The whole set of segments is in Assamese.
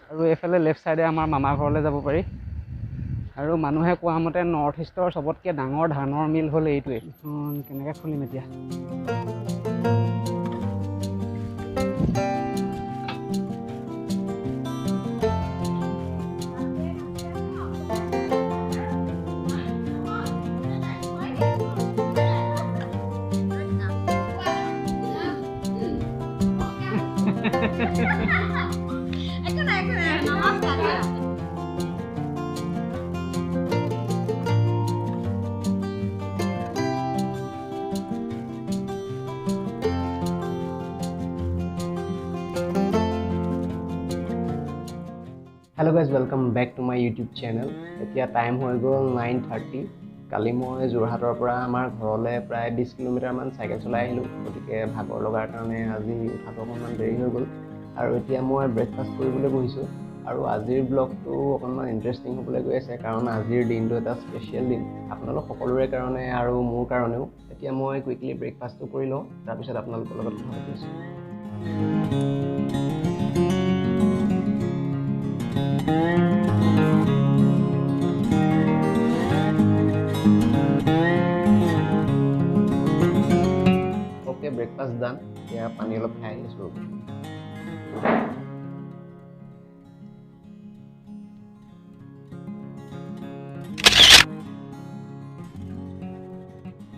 আৰু এইফালে লেফ্ট চাইডে আমাৰ মামা ঘৰলৈ যাব পাৰি। আৰু মানুহে কোৱা মতে নৰ্থ ইষ্টৰ চবতকৈ ডাঙৰ ধানৰ মিল হ'ল এইটোৱে। কেনেকৈ খুলিম এতিয়া? Hello guys, welcome back to my YouTube channel. এতিয়া টাইম হৈ গ'ল 9:30। কালি মই যোৰহাটৰ পৰা আমাৰ ঘৰলৈ প্ৰায় 20 কিলোমিটাৰমান চাইকেল চলাই আহিলোঁ। গতিকে ভাগৰ লগাৰ কাৰণে আজি উঠাটো অকণমান দেৰি হৈ গ'ল। আৰু এতিয়া মই ব্ৰেকফাষ্ট কৰিবলৈ বহিছোঁ। আৰু আজিৰ ব্লগটো অকণমান ইণ্টাৰেষ্টিং হ'বলৈ গৈ আছে, কাৰণ আজিৰ দিনটো এটা স্পেচিয়েল দিন আপোনালোক সকলোৰে কাৰণে আৰু মোৰ কাৰণেও। এতিয়া মই কুইকলি ব্ৰেকফাষ্টটো কৰি লওঁ, তাৰপিছত আপোনালোকৰ লগত কথা পাতিছোঁ। ওকে, ব্ৰেকফাষ্ট ডান। এতিয়া পানী অলপ খাই আহিছোঁ।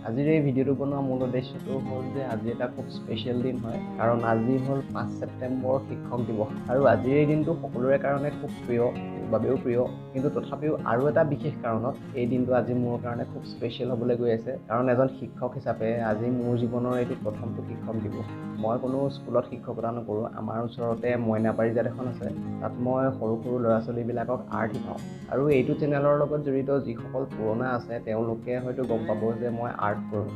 আজিৰ এই ভিডিঅ'টো বনোৱা মূল উদ্দেশ্যটো হ'ল যে আজি এটা খুব স্পেচিয়েল দিন হয়, কাৰণ আজি হ'ল 5 ছেপ্টেম্বৰ শিক্ষক দিৱস। আৰু আজিৰ এই দিনটো সকলোৰে কাৰণে খুব প্ৰিয়, মোৰ বাবেও প্ৰিয়। কিন্তু তথাপিও আৰু এটা বিশেষ কাৰণত এই দিনটো আজি মোৰ কাৰণে খুব স্পেচিয়েল হ'বলৈ গৈ আছে, কাৰণ এজন শিক্ষক হিচাপে আজি মোৰ জীৱনৰ এইটো প্ৰথমটো শিক্ষক দিৱস। মই কোনো স্কুলত শিক্ষকতা নকৰোঁ। আমাৰ ওচৰতে মইনা পাৰিজাত এখন আছে, তাত মই সৰু সৰু ল'ৰা ছোৱালীবিলাকক আৰ্ট শিকাওঁ। আৰু এইটো চেনেলৰ লগত জড়িত যিসকল পুৰণা আছে তেওঁলোকে হয়তো গম পাব যে মই আৰ্ট কৰোঁ।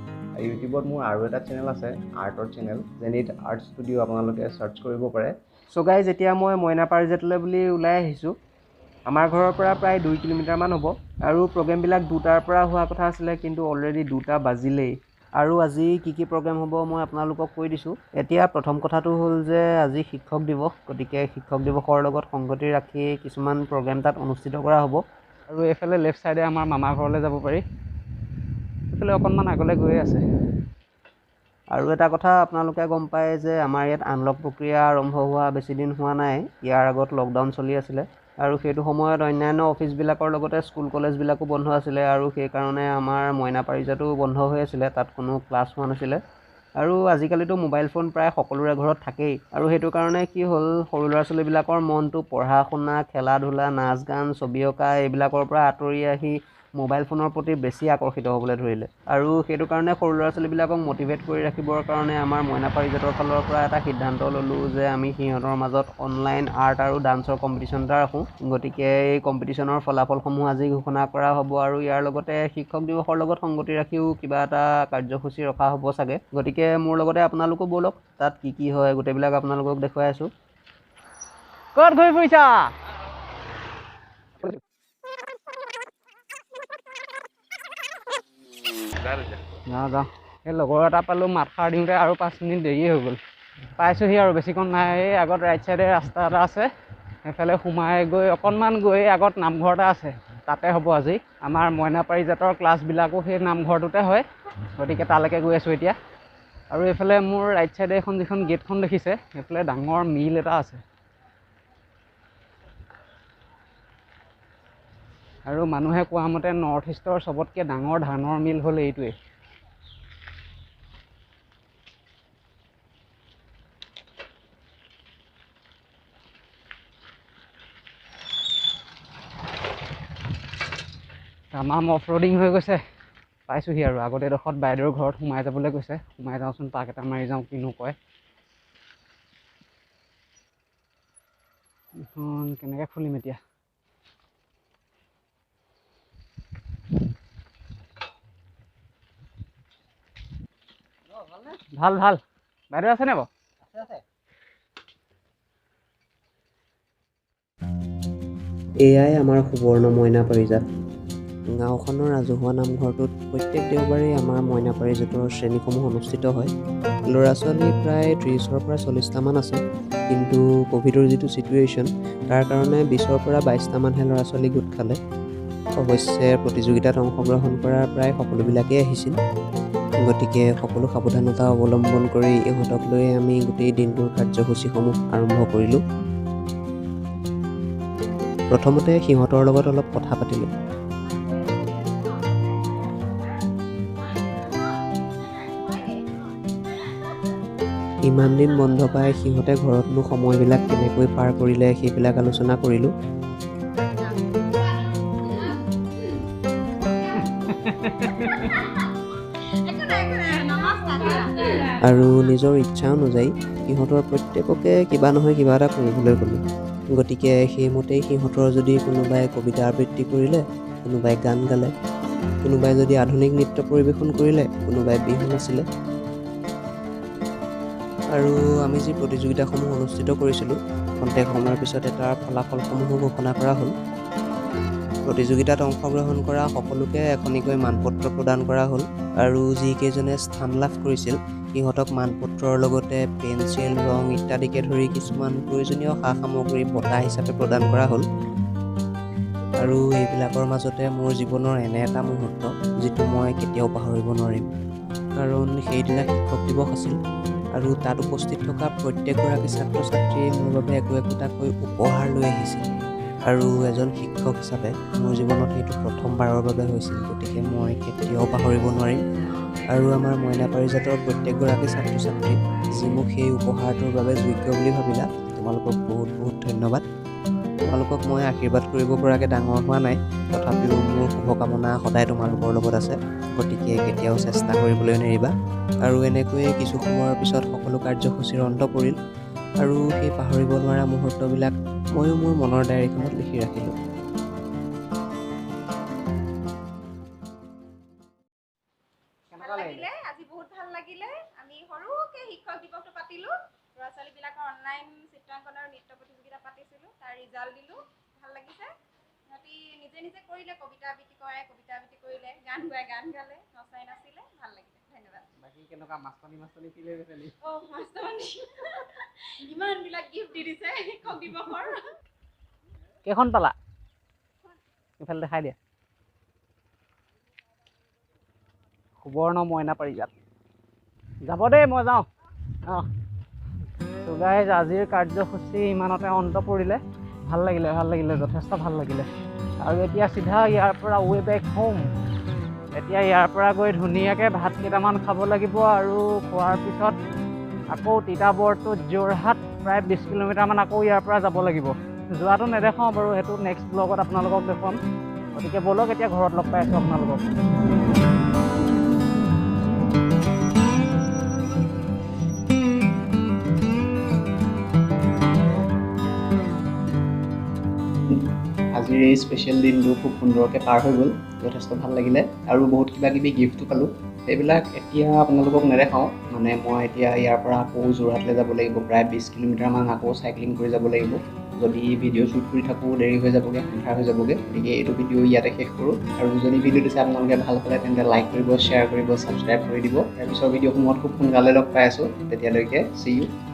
ইউটিউবত মোৰ আৰু এটা চেনেল আছে, আৰ্টৰ চেনেল, জেনিট আৰ্ট ষ্টুডিঅ', আপোনালোকে চাৰ্চ কৰিব পাৰে। চ' গাইজ, এতিয়া মই মইনা পাৰিজাতলৈ বুলি ওলাই আহিছোঁ। আমাৰ ঘৰৰ পৰা প্ৰায় 2 কিলোমিটাৰমান হ'ব। আৰু প্ৰগ্ৰেমবিলাক 2টাৰ পৰা হোৱা কথা আছিলে, কিন্তু অলৰেডি 2টা বাজিলেই। আৰু আজি কি প্ৰগ্ৰেম হ'ব মই আপোনালোকক কৈ দিছোঁ। এতিয়া প্ৰথম কথাটো হ'ল যে আজি শিক্ষক দিৱস, গতিকে শিক্ষক দিৱসৰ লগত সংগতি ৰাখি কিছুমান প্ৰগ্ৰেম তাত অনুষ্ঠিত কৰা হ'ব। আৰু এইফালে লেফ্ট চাইডে আমাৰ মামা ঘৰলৈ যাব পাৰি। এইফালে অকণমান আগলৈ গৈ আছে। আৰু এটা কথা আপোনালোকে গম পায় যে আমাৰ ইয়াত আনলক প্ৰক্ৰিয়া আৰম্ভ হোৱা বেছি দিন হোৱা নাই। ইয়াৰ আগত লকডাউন চলি আছিলে, আৰু সেইটো সময়ত অন্যান্য অফিচবিলাকৰ লগতে স্কুল কলেজবিলাকো বন্ধ আছিলে, আৰু সেইকাৰণে আমাৰ মইনা পাৰিজাতো বন্ধ হৈ আছিলে, তাত কোনো ক্লাছ হোৱা নাছিলে। আৰু আজিকালিতো মোবাইল ফোন প্ৰায় সকলোৰে ঘৰত থাকেই, আৰু সেইটো কাৰণে কি হ'ল, সৰু ল'ৰা ছোৱালীবিলাকৰ মনটো পঢ়া শুনা, খেলা ধূলা, নাচ গান, ছবি অঁকা এইবিলাকৰ পৰা আঁতৰি আহি মোবাইল ফোনৰ প্ৰতি বেছি আকৰ্ষিত হ'বলৈ ধৰিলে। আৰু সেইটো কাৰণে সৰু ল'ৰা ছোৱালীবিলাকক মটিভেট কৰি ৰাখিবৰ কাৰণে আমাৰ মইনা পাৰিজাতৰ ফালৰ পৰা এটা সিদ্ধান্ত ল'লোঁ যে আমি সিহঁতৰ মাজত অনলাইন আৰ্ট আৰু ডান্সৰ কম্পিটিশ্যন এটা ৰাখোঁ। গতিকে এই কম্পিটিশ্যনৰ ফলাফলসমূহ আজি ঘোষণা কৰা হ'ব, আৰু ইয়াৰ লগতে শিক্ষক দিৱসৰ লগত সংগতি ৰাখিও কিবা এটা কাৰ্যসূচী ৰখা হ'ব চাগে। গতিকে মোৰ লগতে আপোনালোকো ব'লক, তাত কি হয় গোটেইবিলাক আপোনালোকক দেখুৱাই আছোঁ। ক'ত ঘূৰি ফুৰিছা? যাওঁ। এই লগৰ এটা পালোঁ, মাতষাৰ দিওঁতে আৰু 5 মিনিট দেৰিয়ে হৈ গ'ল। পাইছোঁহি আৰু বেছিকণ নাই। এই আগত ৰাইট চাইডে ৰাস্তা এটা আছে, সেইফালে সোমাই গৈ অকণমান গৈ আগত নামঘৰ এটা আছে, তাতে হ'ব আজি। আমাৰ মইনা পাৰিজাতৰ ক্লাছবিলাকো সেই নামঘৰটোতে হয়, গতিকে তালৈকে গৈ আছোঁ এতিয়া। আৰু এইফালে মোৰ ৰাইট চাইডে এখন যিখন গেটখন দেখিছে, সেইফালে ডাঙৰ মিল এটা আছে। আৰু মানুহে কোৱা মতে নৰ্থ ইষ্টৰ চবতকৈ ডাঙৰ ধানৰ মিল হ'ল এইটোৱে। তামাম অফ ৰ'ডিং হৈ গৈছে। পাইছোঁহি আৰু আগতে এডোখৰত বাইদেউৰ ঘৰত সোমাই যাবলৈ কৈছে। সোমাই যাওঁচোন, পাক এটা মাৰি যাওঁ, কিনো কয়। কেনেকৈ খুলিম এতিয়া? ভাল। বাইদেউ আছেনে বাৰু? এয়াই আমাৰ সুবৰ্ণ মইনা পাৰিজাত। গাঁওখনৰ ৰাজহুৱা নামঘৰটোত প্ৰত্যেক দেওবাৰেই আমাৰ মইনা পাৰিজাতৰ শ্ৰেণীসমূহ অনুষ্ঠিত হয়। ল'ৰা ছোৱালী প্ৰায় 30ৰ পৰা 40টামান আছে। কিন্তু ক'ভিডৰ যিটো ছিটুৱেশ্যন তাৰ কাৰণে 20ৰ পৰা 22টামানহে ল'ৰা ছোৱালী গোট খালে। অৱশ্যে প্ৰতিযোগিতাত অংশগ্ৰহণ কৰা প্ৰায় সকলোবিলাকেই আহিছিল। গতিকে সকলো সাৱধানতা অৱলম্বন কৰি ইহঁতক লৈ আমি গোটেই দিনটোৰ কাৰ্যসূচীসমূহ আৰম্ভ কৰিলোঁ। প্ৰথমতে সিহঁতৰ লগত অলপ কথা পাতিলোঁ। ইমান দিন বন্ধ পাই সিহঁতে ঘৰতনো সময়বিলাক কেনেকৈ পাৰ কৰিলে সেইবিলাক আলোচনা কৰিলোঁ। আৰু নিজৰ ইচ্ছা অনুযায়ী সিহঁতৰ প্ৰত্যেককে কিবা নহয় কিবা এটা কৰিবলৈ ক'লোঁ। গতিকে সেইমতেই সিহঁতৰ যদি কোনোবাই কবিতা আবৃত্তি কৰিলে, কোনোবাই গান গালে, কোনোবাই যদি আধুনিক নৃত্য পৰিৱেশন কৰিলে, কোনোবাই বিহু নাচিলে। আৰু আমি যি প্ৰতিযোগিতাসমূহ অনুষ্ঠিত কৰিছিলোঁ, খন্তেক সময়ৰ পিছতে তাৰ ফলাফলসমূহো ঘোষণা কৰা হ'ল। প্ৰতিযোগিতাত অংশগ্ৰহণ কৰা সকলোকে এখনিকৈ মানপত্ৰ প্ৰদান কৰা হ'ল আৰু যিকেইজনে স্থান লাভ কৰিছিল সিহঁতক মানপত্ৰৰ লগতে পেঞ্চিল, ৰং ইত্যাদিকে ধৰি কিছুমান প্ৰয়োজনীয় সা সামগ্ৰী বঁটা হিচাপে প্ৰদান কৰা হ'ল। আৰু এইবিলাকৰ মাজতে মোৰ জীৱনৰ এনে এটা মুহূৰ্ত যিটো মই কেতিয়াও পাহৰিব নোৱাৰিম। কাৰণ সেইদিনা শিক্ষক দিৱস আছিল আৰু তাত উপস্থিত থকা প্ৰত্যেকগৰাকী ছাত্ৰ ছাত্ৰীয়ে মোৰ বাবে একোটাকৈ উপহাৰ লৈ আহিছিল। আৰু এজন শিক্ষক হিচাপে মোৰ জীৱনত সেইটো প্ৰথমবাৰৰ বাবে হৈছিল। গতিকে মই কেতিয়াও পাহৰিব নোৱাৰিম। আৰু আমাৰ মইনা পাৰিজাতৰ প্ৰত্যেকগৰাকী ছাত্ৰ ছাত্ৰী যি মোক সেই উপহাৰটোৰ বাবে যোগ্য বুলি ভাবিলা, তোমালোকক বহুত বহুত ধন্যবাদ। তোমালোকক মই আশীৰ্বাদ কৰিব পৰাকৈ ডাঙৰ হোৱা নাই, তথাপিও মোৰ শুভকামনা সদায় তোমালোকৰ লগত আছে। গতিকে কেতিয়াও চেষ্টা কৰিবলৈ নেৰিবা। আৰু এনেকৈয়ে কিছু সময়ৰ পিছত সকলো কাৰ্যসূচীৰ অন্ত পৰিল আৰু সেই পাহৰিব নোৱাৰা মুহূৰ্তবিলাক ময়ো মোৰ মনৰ ডায়েৰীখনত লিখি ৰাখিলোঁ। আজি বহুত ভাল লাগিলে। আমি সৰুকে শিক্ষক দিৱসটো পাতিলোঁ। ল'ৰা ছোৱালীবিলাকৰ অনলাইন চিত্ৰাংকন আৰু নৃত্য প্ৰতিযোগিতা পাতিছিলোঁ, তাৰ ৰিজাল্ট দিলোঁ। ভাল লাগিছে। সিহঁতি নিজে নিজে কৰিলে, কবিতা আবৃত্তি কৰাই কবিতা আবৃত্তি কৰিলে, গান গাই গান গালে, নচাই নাচিলে। ভাল লাগিলে। ধন্যবাদ। বাকী কেনেকুৱা মাছ পানী কি লৈ গৈছে? ইমানবিলাক গিফ্ট দি দিছে শিক্ষক দিৱসৰ। কেইখন পালা? এইফালে দেখাই দিয়া। সুবৰ্ণ মইনা পাৰিজাত। যাব দেই, মই যাওঁ। চ' গাইজ, আজিৰ কাৰ্যসূচী ইমানতে অন্ত পৰিলে। ভাল লাগিলে, যথেষ্ট ভাল লাগিলে। আৰু এতিয়া চিধা ইয়াৰ পৰা ৱে বেক হোম। এতিয়া ইয়াৰ পৰা গৈ ধুনীয়াকৈ ভাত কেইটামান খাব লাগিব আৰু খোৱাৰ পিছত আকৌ তিতাবৰটো যোৰহাট প্ৰায় 20 কিলোমিটাৰমান আকৌ ইয়াৰ পৰা যাব লাগিব। যোৱাটো নেদেখাওঁ বাৰু, সেইটো নেক্সট ব্লগত আপোনালোকক দেখুৱাম। গতিকে ব'লক এতিয়া ঘৰত লগ পাই আছোঁ আপোনালোকক। আজিৰ এই স্পেচিয়েল দিনটো খুব সুন্দৰকৈ পাৰ হৈ গ'ল। যথেষ্ট ভাল লাগিলে আৰু বহুত কিবা কিবি গিফ্টো পালোঁ। সেইবিলাক এতিয়া আপোনালোকক নেদেখাওঁ। মানে মই এতিয়া ইয়াৰ পৰা আকৌ যোৰহাটলৈ যাব লাগিব, প্ৰায় 20 কিলোমিটাৰমান আকৌ চাইক্লিং কৰি যাব লাগিব। যদি ভিডিঅ' শ্বুট কৰি থাকোঁ দেৰি হৈ যাবগৈ, আন্ধাৰ হৈ যাবগৈ। গতিকে এইটো ভিডিঅ' ইয়াতে শেষ কৰোঁ। আৰু যদি ভিডিঅ'টো চাই আপোনালোকে ভাল পালে তেন্তে লাইক কৰিব, শ্বেয়াৰ কৰিব, ছাবস্ক্ৰাইব কৰি দিব। তাৰপিছৰ ভিডিঅ'সমূহত খুব সোনকালে লগ পাই আছোঁ। তেতিয়ালৈকে see you।